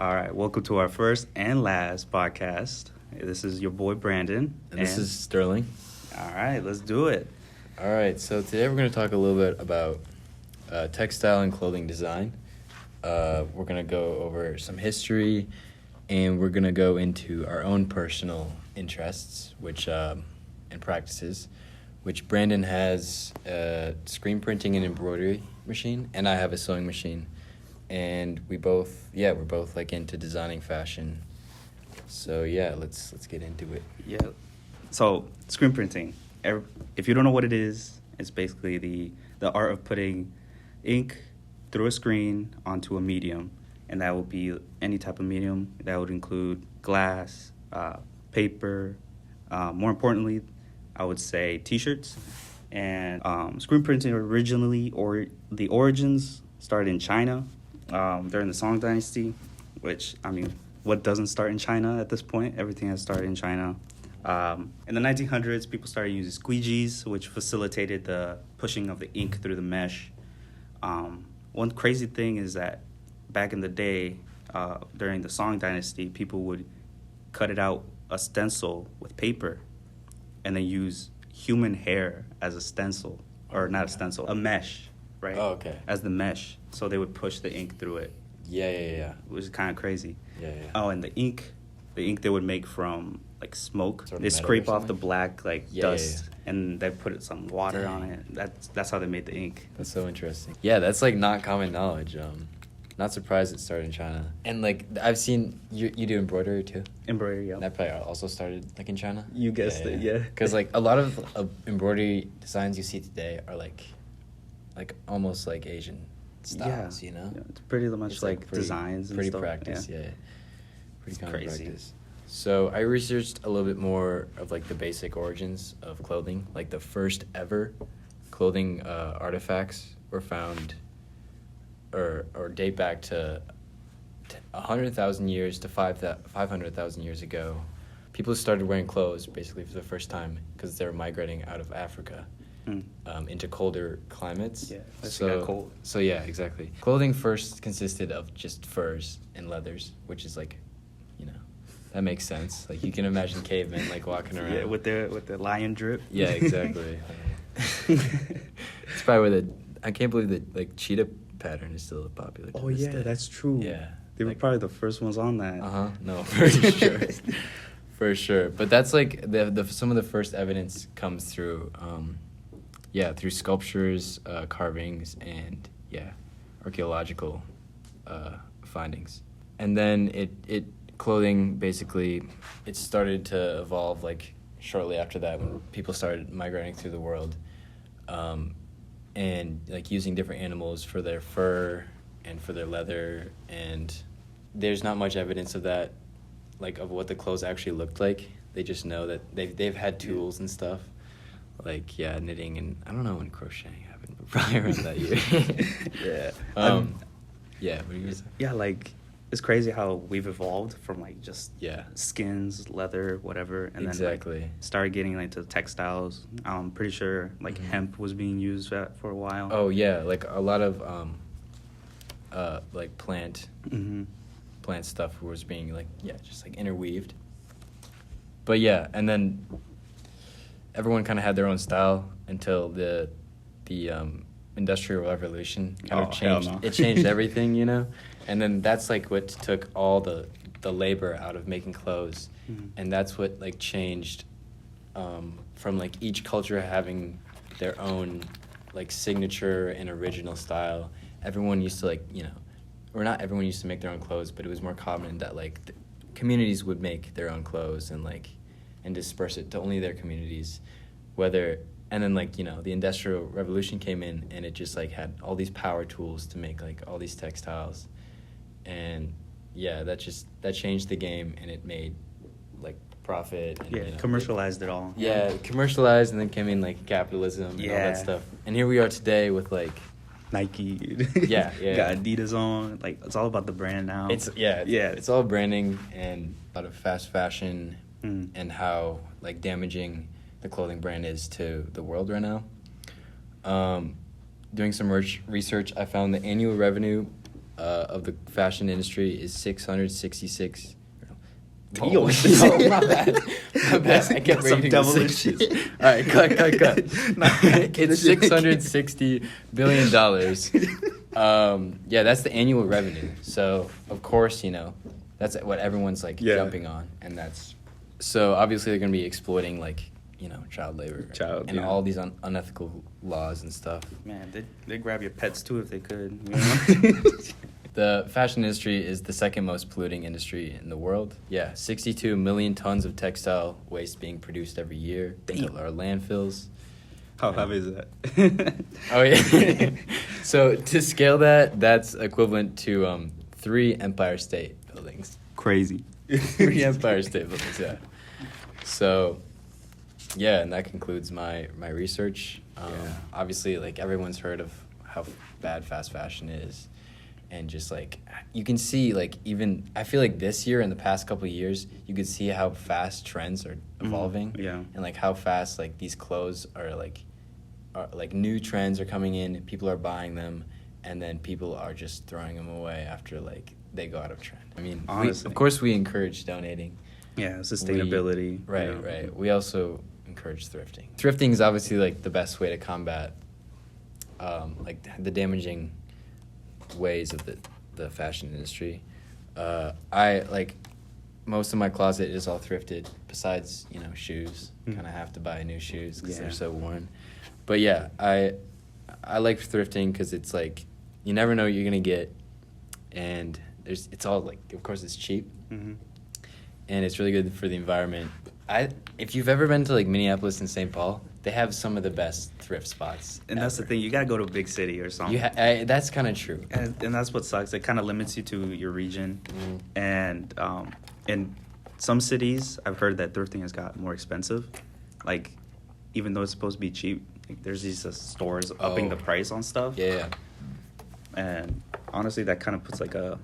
All right, welcome to our first and last podcast. This is your boy Brandon. And this is Sterling. All right, let's do it. All right, so today we're going to talk a little bit about textile and clothing design. We're going to go over some history, and we're going to go into our own personal interests and practices, which Brandon has a screen printing and embroidery machine, and I have a sewing machine. And we're both like into designing fashion. So yeah, let's get into it. Yeah. So screen printing. If you don't know what it is, it's basically the art of putting ink through a screen onto a medium, and that will be any type of medium. That would include glass, paper. More importantly, I would say T-shirts. And screen printing originally, or the origins started in China. During the Song Dynasty, which, I mean, what doesn't start in China at this point? Everything has started in China. In the 1900s, people started using squeegees, which facilitated the pushing of the ink through the mesh. One crazy thing is that back in the day, during the Song Dynasty, people would cut it out a stencil with paper and then use human hair as a stencil, or not a stencil, a mesh. Right? Oh, okay. As the mesh. So they would push the ink through it. Yeah. Which is kind of crazy. Yeah. Oh, and the ink they would make from, like, smoke. Sort of they scrape off the something? black, dust, and they put some water on it. That's how they made the ink. That's so interesting. Yeah, that's, like, not common knowledge. Not surprised it started in China. And, like, I've seen, you do embroidery, too? Embroidery, yeah. That probably also started, like, in China? You guessed it, yeah. Because, like, a lot of embroidery designs you see today are, like almost like Asian styles, you know? Yeah, it's pretty much It's like pretty, designs and pretty stuff. practice, yeah. Pretty common crazy. practice. So I researched a little bit more of, like, the basic origins of clothing. Like, the first ever clothing artifacts were found or date back to 100,000 years to 500,000 years ago. People started wearing clothes basically for the first time because they were migrating out of Africa. Into colder climates. Yeah, got cold. So yeah, exactly. Clothing first consisted of just furs and leathers, which is, like, you know, that makes sense. Like, you can imagine cavemen, like, walking around. Yeah, with the lion drip. Yeah, exactly. It's probably where I can't believe that, like, cheetah pattern is still popular. Oh yeah, that's true. Yeah, they were probably the first ones on that. No, for sure. For sure. But that's, like, the some of the first evidence comes through. Through sculptures, carvings, and archaeological findings. And then clothing basically, it started to evolve, like, shortly after that when people started migrating through the world, and, like, using different animals for their fur and for their leather. And there's not much evidence of that, like, of what the clothes actually looked like. They just know that they've had tools and stuff. Like, knitting and, I don't know when crocheting happened, but probably around that year. Yeah. What are you gonna say? Yeah, like, it's crazy how we've evolved from, like, just Yeah. skins, leather, whatever, and Exactly. then, like, started getting, like, to textiles. I'm pretty sure, like, hemp was being used for a while. Oh, yeah, like, a lot of, like, plant stuff was being, like, just, like, interweaved. But, and then everyone kind of had their own style until the Industrial Revolution kind of changed. Hell no. It changed everything, you know? And then that's, like, what took all the labor out of making clothes. And that's what, like, changed from, like, each culture having their own, like, signature and original style. Everyone used to, like, you know, or not everyone used to make their own clothes, but it was more common that, like, communities would make their own clothes and, like, and disperse it to only their communities, and then, like, you know, the Industrial Revolution came in, and it just, like, had all these power tools to make, like, all these textiles, and that changed the game, and it made, like, profit. And, you know, commercialized it all. Yeah, commercialized, and then came in, like, capitalism and all that stuff, and here we are today with, like, Nike. Yeah. Got Adidas on. Like, it's all about the brand now. It's all branding and a lot of fast fashion. And how, like, damaging the clothing brand is to the world right now. Doing some research, I found the annual revenue of the fashion industry is 666. Oh, Oh, my bad. My bad. I kept That's some reading the devilish sixes. shit. All right, cut. Nah, It's $660 billion. Yeah, that's the annual revenue. So, of course, that's what everyone's like Yeah. jumping on, and that's so obviously they're gonna be exploiting like child labor and yeah. all these unethical laws and stuff. Man, they'd grab your pets too if they could. You know? The fashion industry is the second most polluting industry in the world. Yeah, 62 million tons of textile waste being produced every year into Damn. our landfills. How heavy is that? Oh yeah. So to scale that, that's equivalent to 3 Empire State Buildings. Crazy. 3 Empire State Buildings, yeah. So, yeah, and that concludes my research. Yeah. Obviously, like everyone's heard of how bad fast fashion is, and just like you can see, like even I feel like this year and the past couple of years, you could see how fast trends are evolving. Yeah. And like how fast like these clothes are like new trends are coming in, people are buying them, and then people are just throwing them away after like they go out of trend. I mean, Honestly. of course we encourage donating. Yeah, sustainability. Right. We also encourage thrifting. Thrifting is obviously like the best way to combat like the damaging ways of the fashion industry. I like most of my closet is all thrifted besides shoes. Mhm. Kind of have to buy new shoes because Yeah. they're so worn. But yeah, I like thrifting because it's like you never know what you're gonna get, and it's all like of course it's cheap. Mm-hmm. And it's really good for the environment. If you've ever been to like Minneapolis and St. Paul, they have some of the best thrift spots. And that's the ever. thing, you gotta go to a big city or something. That's kind of true. And that's what sucks. It kind of limits you to your region. Mm. And in some cities, I've heard that thrifting has got more expensive. Like, even though it's supposed to be cheap, like, there's these stores upping the price on stuff. Yeah. And honestly, that kind of puts like I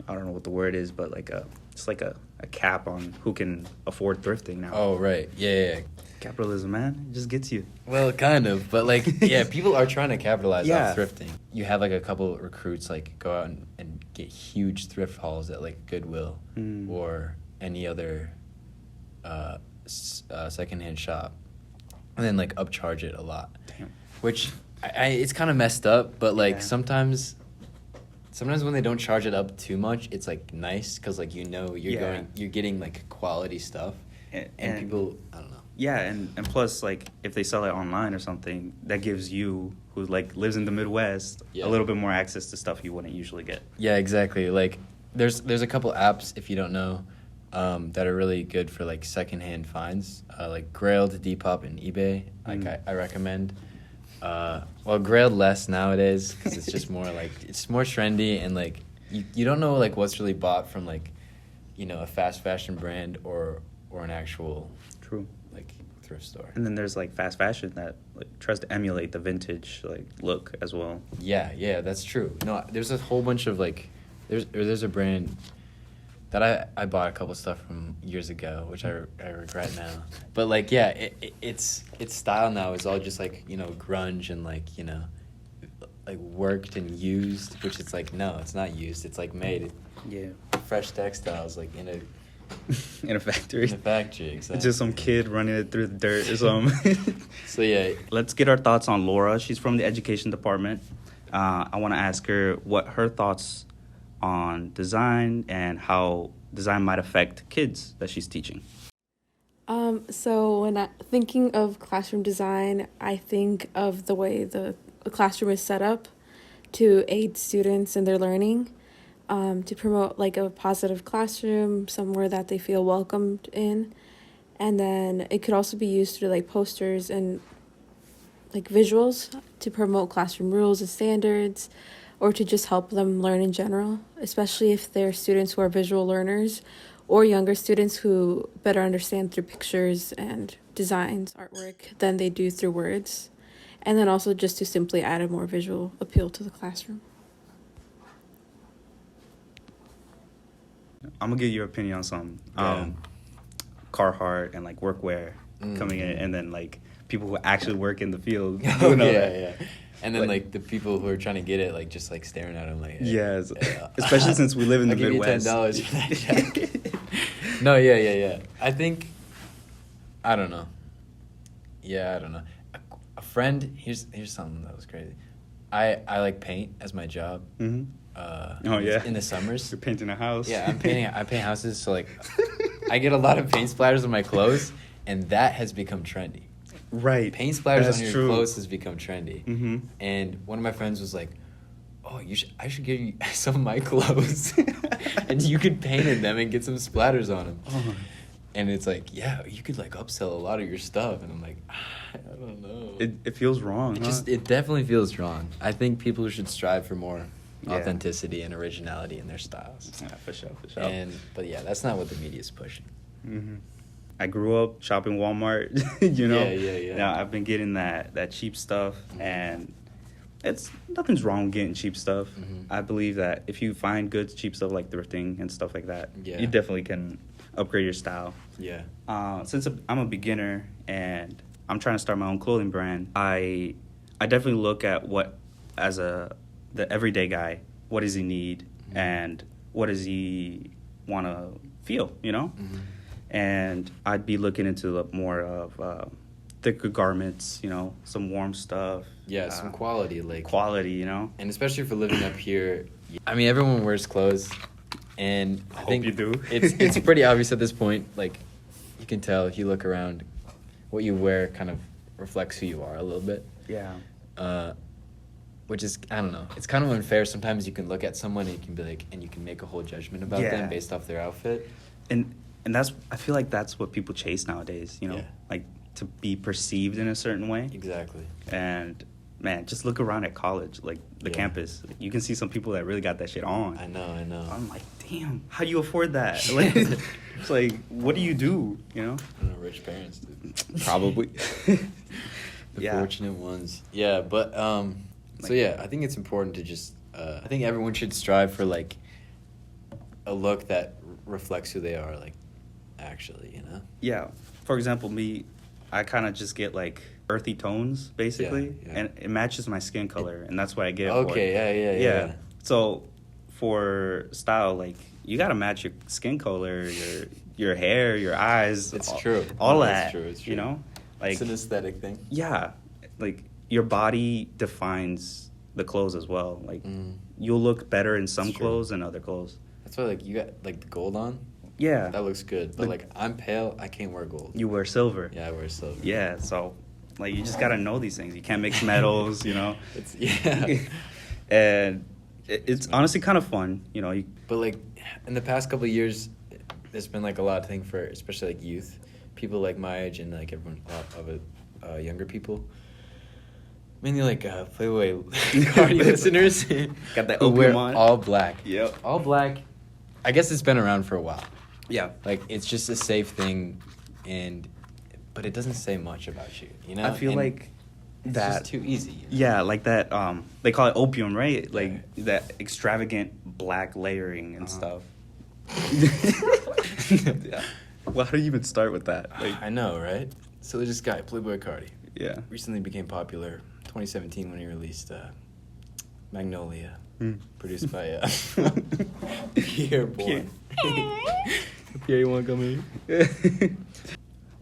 don't know what the word is, but like it's like a cap on who can afford thrifting now. Oh, right. Yeah. Capitalism, man, it just gets you. Well, kind of, but like, yeah, people are trying to capitalize Yeah. off thrifting. You have like a couple recruits like go out and get huge thrift hauls at like Goodwill Mm. or any other secondhand shop, and then like upcharge it a lot. Damn. Which it's kind of messed up, but like Yeah. sometimes when they don't charge it up too much, it's like nice because like Yeah. you're getting like quality stuff, and people I don't know. Yeah, and plus, like, if they sell it online or something, that gives you, who, like, lives in the Midwest, Yeah. a little bit more access to stuff you wouldn't usually get. Yeah, exactly. Like, there's a couple apps, if you don't know, that are really good for, like, secondhand finds. Like, Grailed, Depop, and eBay. Like, Mm. I recommend. Well, Grailed less nowadays, because it's just more, like, it's more trendy, and, like, you don't know, like, what's really bought from, like, a fast fashion brand or an actual, True. like, thrift store. And then there's, like, fast fashion that, like, tries to emulate the vintage, like, look as well. Yeah, that's true. No, there's a whole bunch of like, there's a brand that I bought a couple stuff from years ago, which I regret now. But like, yeah, its style now is all just like grunge and like like worked and used, which it's like no, it's not used. It's like made Yeah. fresh textiles like in a In a factory. factory. Exactly. It's just some kid running it through the dirt or something. So yeah, Let's get our thoughts on Laura. She's from the education department. I want to ask her what her thoughts on design and how design might affect kids that she's teaching. So when thinking of classroom design, I think of the way the classroom is set up to aid students in their learning, to promote like a positive classroom, somewhere that they feel welcomed in. And then it could also be used through like posters and like visuals to promote classroom rules and standards, or to just help them learn in general, especially if they're students who are visual learners or younger students who better understand through pictures and designs, artwork, than they do through words. And then also just to simply add a more visual appeal to the classroom. I'm going to get your opinion on something. Yeah. Carhartt and like workwear coming in, and then like people who actually work in the field Oh, doing all yeah, that. yeah. And then Like- like the people who are trying to get it like just like staring at him like Yes, yeah. especially since we live in the I'll give you Midwest. $10 for that jacket. No, yeah. I think I don't know. Yeah, I don't know. A friend here's something that was crazy. I like paint as my job. Mm-hmm. Oh yeah. In the summers. You're painting a house. Yeah, I paint houses, so like I get a lot of paint splatters on my clothes, and that has become trendy. Right. Paint splatters That's on your true. clothes has become trendy. Mm-hmm. And one of my friends was like, "Oh, I should give you some of my clothes, and you could paint in them and get some splatters on them." Oh. And it's like, yeah, you could like upsell a lot of your stuff, and I'm like, I don't know. It feels wrong. It definitely feels wrong. I think people should strive for more Yeah. authenticity and originality in their styles. Yeah, for sure. But yeah, that's not what the media is pushing. Mm-hmm. I grew up shopping Walmart, you know. Yeah. Now I've been getting that cheap stuff, and nothing's wrong with getting cheap stuff. Mhm. I believe that if you find good cheap stuff like thrifting and stuff like that, Yeah. you definitely can upgrade your style. Yeah. Since I'm a beginner and I'm trying to start my own clothing brand, I definitely look at what the everyday guy, what does he need, Mhm. and what does he want to feel, you know. Mm-hmm. And I'd be looking into more of thicker garments, you know, some warm stuff. Yeah, some quality, like quality, you know. and especially for living up here. I mean, everyone wears clothes, and I Hope think you do. it's pretty obvious at this point. Like, you can tell if you look around, what you wear kind of reflects who you are a little bit. Yeah. Which is, I don't know, it's kind of unfair. Sometimes you can look at someone and you can be like, and you can make a whole judgment about Yeah. them based off their outfit. And I feel like that's what people chase nowadays, you know, Yeah. like to be perceived in a certain way. Exactly. And man, just look around at college, like the Yeah. campus. You can see some people that really got that shit on. I know. I'm like, damn, how do you afford that? Like, it's like, what do you do? You know? I don't know, rich parents, dude. Probably. The Yeah. fortunate ones. Yeah, but so Like- yeah, I think it's important to just I think everyone should strive for like a look that reflects who they are, like actually, you know? Yeah. For example, me, I kind of just get like earthy tones, basically, Yeah. and it matches my skin color, and that's what I get. For Okay, it. yeah. So for style, like you gotta match your skin color, your hair, your eyes. It's all, true. All No, that. it's true, it's true. You know, like It's an aesthetic thing. yeah, like your body defines the clothes as well. Like Mm. you'll look better in some It's true. clothes than other clothes. That's why like you got like the gold on. Yeah. That looks good. But The- like I'm pale, I can't wear gold. You wear silver. Yeah, I wear silver. Yeah, so like you just gotta know these things. You can't mix metals, you know. It's yeah. And it's honestly kind of fun, you know. But like in the past couple of years, there's been like a lot of thing for especially like youth, people like my age and like everyone of it, younger people. Mainly like Playboy Cardi listeners. Got that who wear opium on. all black. Yep. All black. I guess it's been around for a while. Yeah. Like it's just a safe thing, but it doesn't say much about you. You know. I feel And like it's that. just too easy. You know? Yeah, like that. They call it opium, right? Like Yeah. that extravagant black layering and Uh-huh. stuff. Yeah. Well, how do you even start with that? Like, I know, right? So there's this guy, Playboy Cardi. yeah. Recently became popular 2017 when he released Magnolia, Mm. produced by Pierre Bourne. Pierre, you want to come in?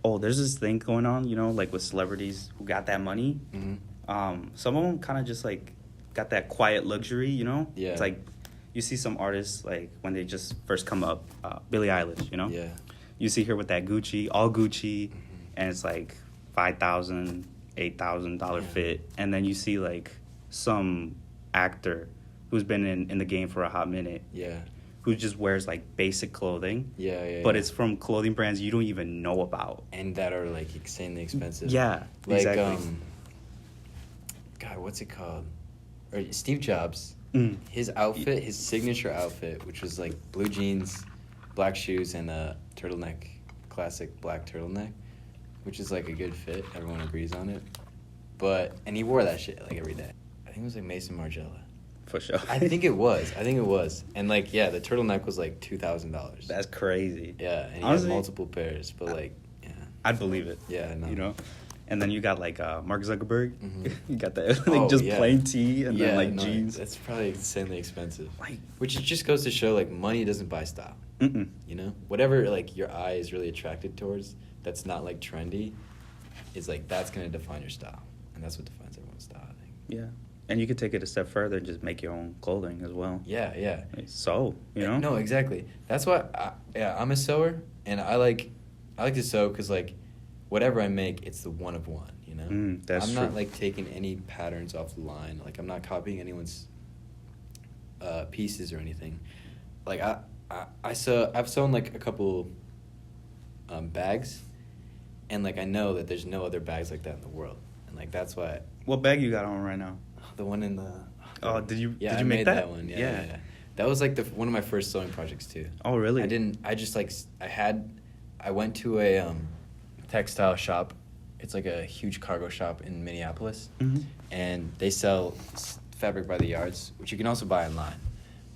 Oh, there's this thing going on, you know, like with celebrities who got that money. Mm-hmm. Some of them kind of just like got that quiet luxury, you know. Yeah. It's like you see some artists like when they just first come up, Billie Eilish, you know. Yeah. You see her with that Gucci, all Gucci, Mhm. and it's like $5,000, $8,000 Yeah. fit, and then you see like some actor who's been in the game for a hot minute Yeah. who just wears like basic clothing, Yeah. but it's from clothing brands you don't even know about. and that are like insanely expensive. Yeah, Like exactly. God, what's it called? Or Steve Jobs. Mm. His outfit, his signature outfit, which was like blue jeans, black shoes, and a turtleneck, classic black turtleneck, which is like a good fit. Everyone agrees on it. And he wore that shit like every day. I think it was like Mason Margiela. For sure. I think it was. And like, yeah, the turtleneck was like $2,000. That's crazy. Yeah, and he Honestly, had multiple pairs, but like, yeah. I'd believe it. Yeah, I know. You know, And then you got like Mark Zuckerberg. Mhm. You got that like Oh, just yeah. plain tee and then like no, jeans. That's probably insanely expensive. Like, Which it just goes to show like money doesn't buy style. mm-mm. You know, whatever like your eye is really attracted towards, that's not like trendy, is like that's gonna define your style, and that's what defines everyone's style, I think. Yeah, and you could take it a step further and just make your own clothing as well. Yeah, yeah. Like, sew, you know? No, exactly. That's why. I'm a sewer, and I like to sew because like, whatever I make, it's the one of one. You know. That's I'm true. not like taking any patterns off the line. Like I'm not copying anyone's pieces or anything. Like I've sewn like a couple bags, and like I know that there's no other bags like that in the world, and like that's why What bag you got on right now? the one in the. Oh, did you? Yeah, did I you make made that? one. Yeah. That was like one of my first sewing projects too. Oh, really? I just like I went to a textile shop. It's like a huge cargo shop in Minneapolis, Mhm. and they sell fabric by the yards, which you can also buy online.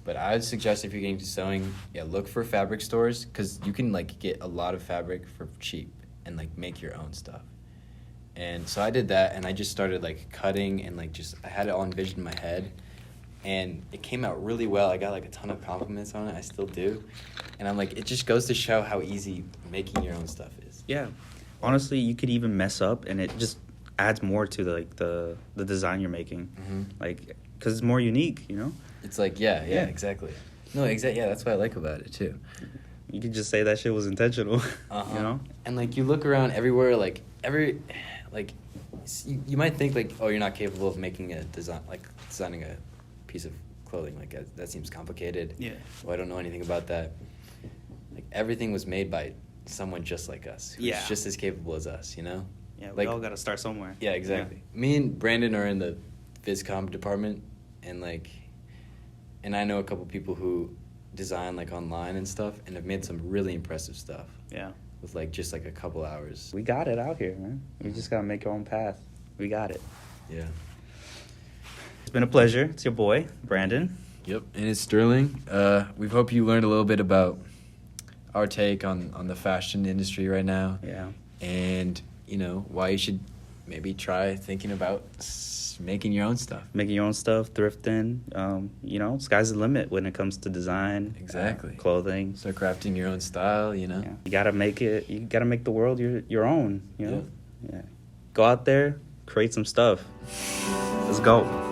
But I would suggest if you're getting to sewing, look for fabric stores because you can like get a lot of fabric for cheap and like make your own stuff. And so I did that, and I just started like cutting and like I had it all envisioned in my head, and it came out really well. I got like a ton of compliments on it. I still do, and I'm like, it just goes to show how easy making your own stuff is. Yeah. Honestly, you could even mess up, and it just adds more to the design you're making. Mhm. Like, because it's more unique, you know? It's like yeah, Yeah. exactly. No, exactly. Yeah, that's what I like about it too. You could just say that shit was intentional, you know? And like you look around everywhere, like you might think like, oh, you're not capable of making a design, like designing a piece of clothing, like that seems complicated. Yeah. Oh, I don't know anything about that. Like everything was made by someone just like us, who's Yeah. just as capable as us, you know? Yeah, we Like- all got to start somewhere. Yeah, exactly. Me and Brandon are in the VizCom department, and I know a couple people who design like online and stuff, and have made some really impressive stuff Yeah. with like just like a couple hours. We got it out here, man. We just got to make our own path. We got it. Yeah. It's been a pleasure. It's your boy, Brandon. Yep, and it's Sterling. We hope you learned a little bit about our take on the fashion industry right now, Yeah. and you know why you should maybe try thinking about making your own stuff. Making your own stuff, thrifting. You know, sky's the limit when it comes to design. Exactly. Clothing. Start crafting your own style, you know. Yeah. You gotta make it. You gotta make the world your own. You know. Yeah. Yeah. Go out there, create some stuff. Let's go.